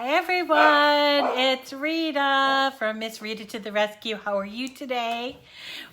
Hi everyone, it's Rita from Miss Rita to the Rescue. How are you today?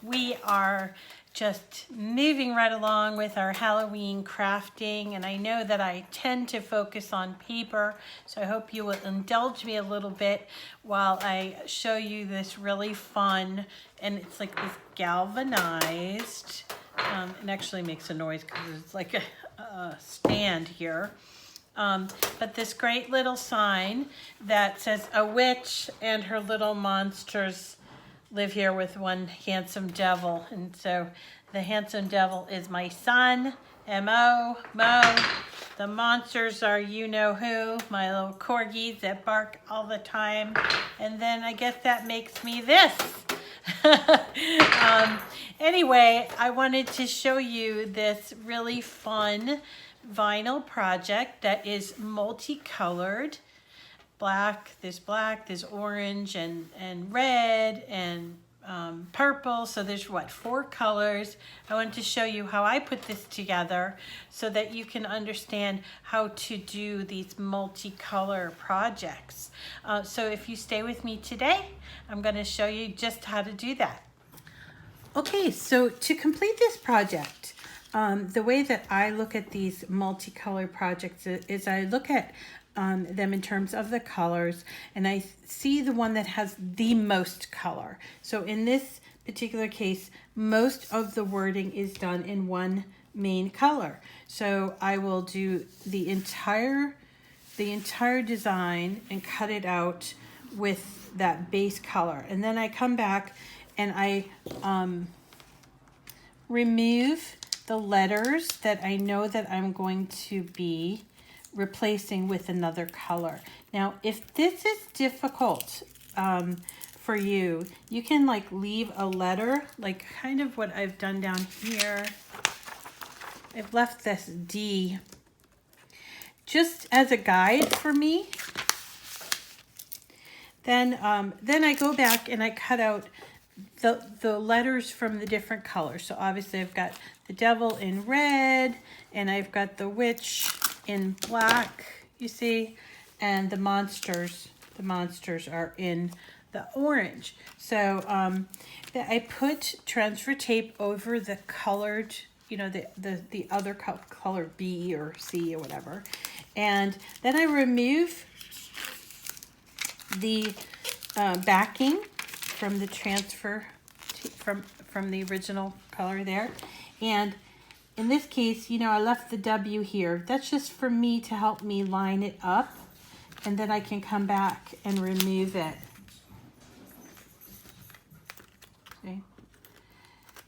We are just moving right along with our Halloween crafting, and I know that I tend to focus on paper, so I hope you will indulge me a little bit while I show you this really fun, and it's like this galvanized, it actually makes a noise because it's like a stand here. But this great little sign that says a witch and her little monsters live here with one handsome devil. And so the handsome devil is my son, M.O., Mo. The monsters are you-know-who, my little corgis that bark all the time. And then I guess that makes me this. Anyway, I wanted to show you this really fun vinyl project that is multicolored. There's orange and red and purple. So there's what, 4 colors. I wanted to show you how I put this together so that you can understand how to do these multicolor projects. So if you stay with me today, I'm going to show you just how to do that. Okay, so to complete this project, the way that I look at these multicolor projects is I look at them in terms of the colors, and I see the one that has the most color. So in this particular case, most of the wording is done in one main color. So I will do the entire design and cut it out with that base color. And then I come back and I remove the letters that I know that I'm going to be replacing with another color. Now, if this is difficult for you, you can like leave a letter, like kind of what I've done down here. I've left this D just as a guide for me. Then I go back and I cut out the letters from the different colors. So obviously I've got the devil in red, and I've got the witch in black, you see, and the monsters are in the orange. So I put transfer tape over the colored, you know, the other color B or C or whatever, and then I remove the backing from the transfer from the original color there. And in this case, you know, I left the W here. That's just for me to help me line it up, and then I can come back and remove it. Okay.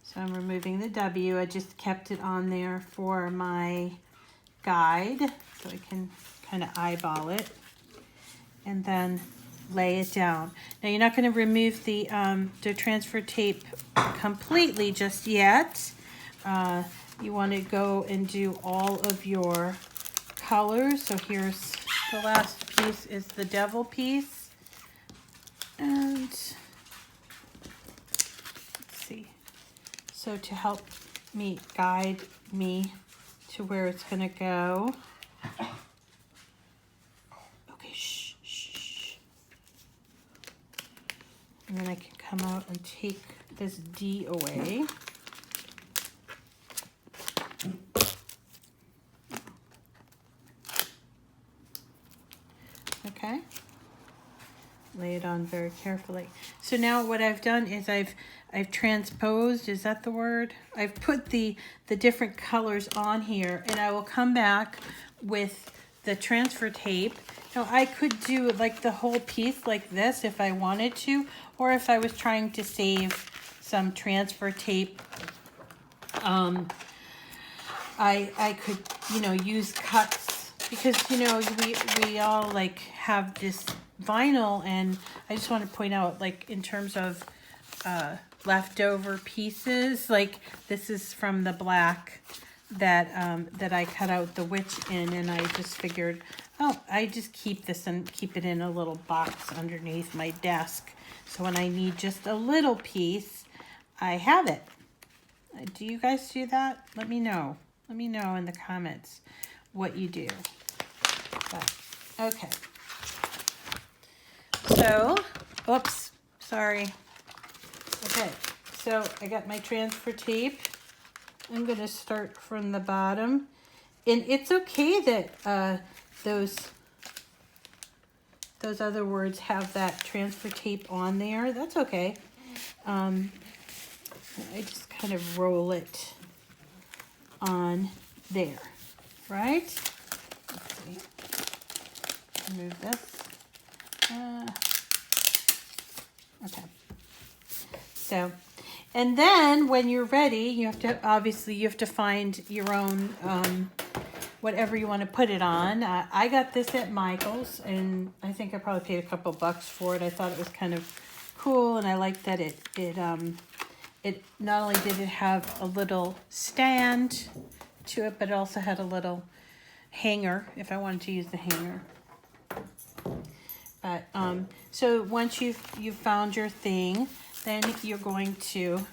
So I'm removing the W. I just kept it on there for my guide so I can kind of eyeball it and then lay it down. Now you're not going to remove the transfer tape completely just yet. You want to go and do all of your colors. So here's the last piece is the devil piece. And let's see. So to help me guide me to where it's going to go. Okay, shh. And then I can come out and take this D away. Okay. Lay it on very carefully. So now what I've done is I've transposed, is that the word? I've put the different colors on here, and I will come back with the transfer tape. Now I could do like the whole piece like this if I wanted to, or if I was trying to save some transfer tape, I could, you know, use cuts, because, you know, we all like have this vinyl, and I just want to point out, like, in terms of leftover pieces, like this is from the black that I cut out the witch in, and I just figured, oh, I just keep this and keep it in a little box underneath my desk, so when I need just a little piece, I have it. Do you guys do that? Let me know. Let me know in the comments what you do. But, okay. So, oops, sorry. Okay, so I got my transfer tape. I'm going to start from the bottom. And it's okay that those other words have that transfer tape on there. That's okay. I just kind of roll it on there, right? Let's see. Remove this. Okay. So, and then when you're ready, you have to, obviously you have to find your own, whatever you want to put it on. I got this at Michael's, and I think I probably paid a couple bucks for it. I thought it was kind of cool, and I liked that it not only did it have a little stand to it, but it also had a little hanger if I wanted to use the hanger. But so once you've found your thing, then you're going to,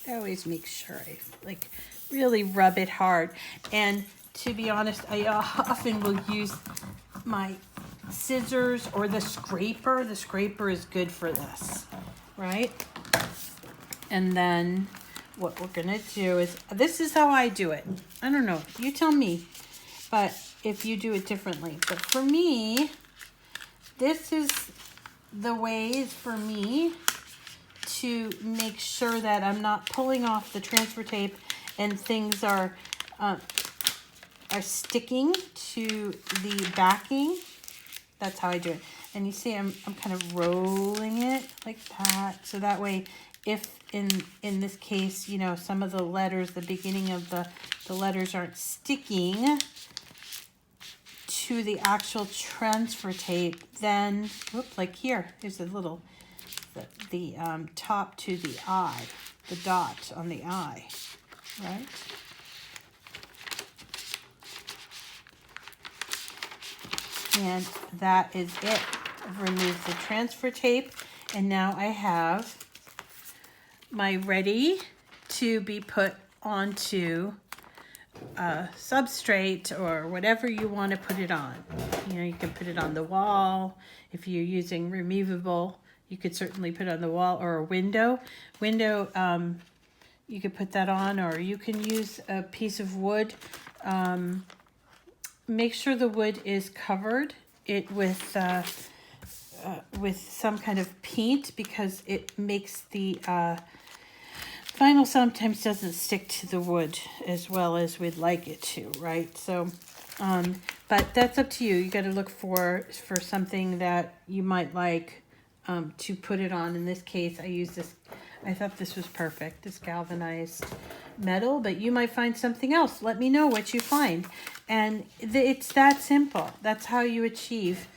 I always make sure I like really rub it hard. And to be honest, I often will use my scissors or the scraper. The scraper is good for this, right? And then what we're gonna do is, this is how I do it. I don't know, you tell me, but if you do it differently. But for me, this is the ways for me to make sure that I'm not pulling off the transfer tape and things are sticking to the backing. That's how I do it. And you see I'm kind of rolling it like that. So that way, if in this case, you know, some of the letters, the beginning of the letters aren't sticking to the actual transfer tape, then, whoop, like here, there's a little, the top to the eye, the dot on the eye, right? And that is it. I've removed the transfer tape, and now I have my ready to be put onto a substrate or whatever you want to put it on. You know, you can put it on the wall. If you're using removable, you could certainly put it on the wall, or a window. You could put that on, or you can use a piece of wood. Make sure the wood is covered with some kind of paint, because it makes the vinyl sometimes doesn't stick to the wood as well as we'd like it to, right? So, but that's up to you. You got to look for something that you might like to put it on. In this case, I use this. I thought this was perfect, this galvanized metal, but you might find something else. Let me know what you find. And it's that simple. That's how you achieve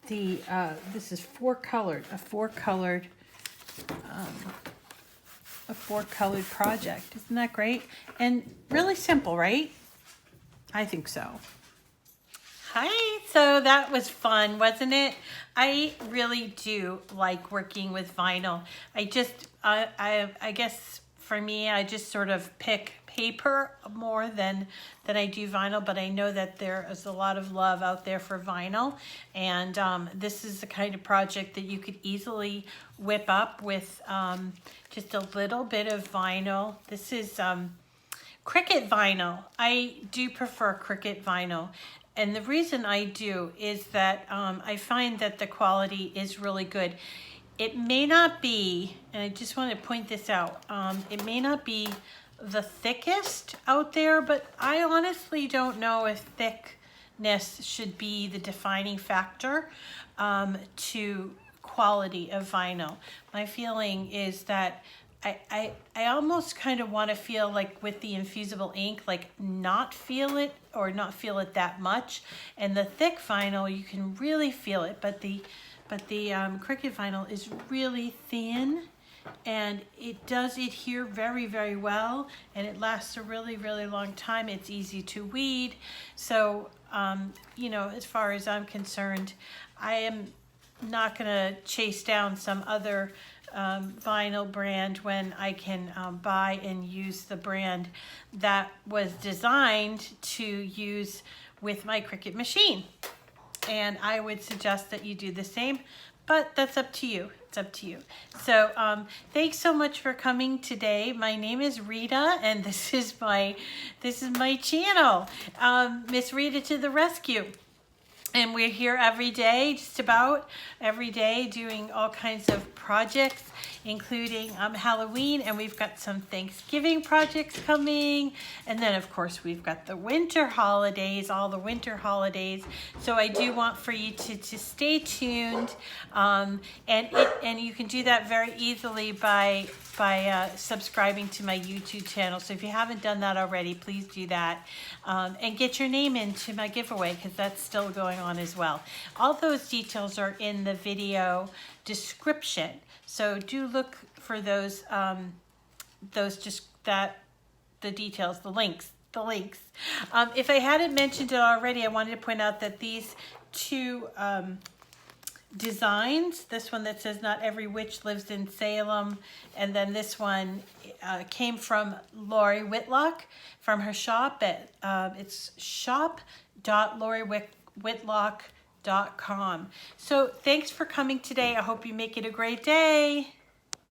this is a four colored project. Isn't that great? And really simple, right? I think so. Hi, so that was fun, wasn't it? I really do like working with vinyl. I guess for me, I just sort of pick paper more than I do vinyl, but I know that there is a lot of love out there for vinyl, and this is the kind of project that you could easily whip up with just a little bit of vinyl. This is Cricut vinyl. I do prefer Cricut vinyl. And the reason I do is that I find that the quality is really good. It may not be, and I just want to point this out, it may not be the thickest out there, but I honestly don't know if thickness should be the defining factor to quality of vinyl. My feeling is that I almost kind of want to feel like with the infusible ink, like not feel it or not feel it that much. And the thick vinyl, you can really feel it, but the Cricut vinyl is really thin, and it does adhere very, very well, and it lasts a really, really long time. It's easy to weed. So, you know, as far as I'm concerned, I am not gonna chase down some other vinyl brand when I can buy and use the brand that was designed to use with my Cricut machine. and I would suggest that you do the same, but that's up to you. It's up to you. So thanks so much for coming today. My name is Rita, and this is my channel, Miss Rita to the Rescue. And we're here every day, just about every day, doing all kinds of projects, including Halloween, and we've got some Thanksgiving projects coming. And then, of course, we've got the winter holidays, all the winter holidays. So I do want for you to stay tuned, and you can do that very easily by subscribing to my YouTube channel. So if you haven't done that already, please do that, and get your name into my giveaway, because that's still going on as well. All those details are in the video description, so do look for those the details, the links. If I hadn't mentioned it already, I wanted to point out that these two designs, this one that says "Not Every Witch Lives in Salem," and then this one came from Lori Whitlock from her shop at it's shop.loriwhitlock.com. So thanks for coming today. I hope you make it a great day.